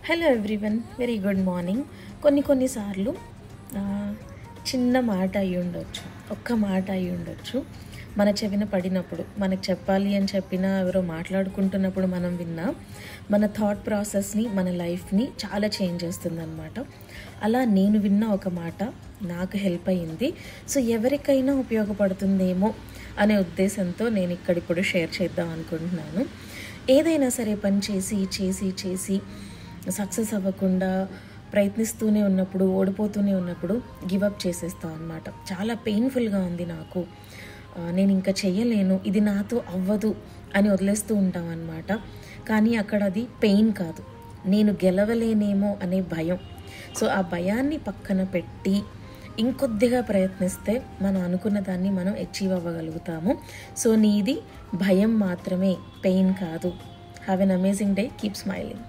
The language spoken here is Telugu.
Hello everyone, very good morning. కొన్నిసార్లు చిన్న మాట అయి ఉండొచ్చు, ఒక్క మాట అయి ఉండొచ్చు. మన చెవిన పడినప్పుడు, మనకు చెప్పాలి అని చెప్పినా, ఎవరో మాట్లాడుకుంటున్నప్పుడు మనం విన్నా మన థాట్ ప్రాసెస్ని, మన లైఫ్ని చాలా చేంజ్ చేస్తుందన్నమాట. అలా నేను విన్న ఒక మాట నాకు హెల్ప్ అయ్యింది. సో ఎవరికైనా ఉపయోగపడుతుందేమో అనే ఉద్దేశంతో నేను ఇప్పుడు షేర్ చేద్దాం అనుకుంటున్నాను. ఏదైనా సరే పని చేసి సక్సెస్ అవ్వకుండా ప్రయత్నిస్తూనే ఉన్నప్పుడు, ఓడిపోతూనే ఉన్నప్పుడు గివప్ చేసేస్తాం అన్నమాట. చాలా పెయిన్ఫుల్గా ఉంది నాకు, నేను ఇంకా చెయ్యలేను, ఇది నాతో అవ్వదు అని వదిలేస్తూ ఉంటాం అన్నమాట. కానీ అక్కడ అది పెయిన్ కాదు, నేను గెలవలేనేమో అనే భయం. సో ఆ భయాన్ని పక్కన పెట్టి ఇంకొద్దిగా ప్రయత్నిస్తే మనం అనుకున్న దాన్ని మనం అచీవ్ అవ్వగలుగుతాము. సో నీది భయం మాత్రమే, పెయిన్ కాదు. Have an amazing day, keep smiling.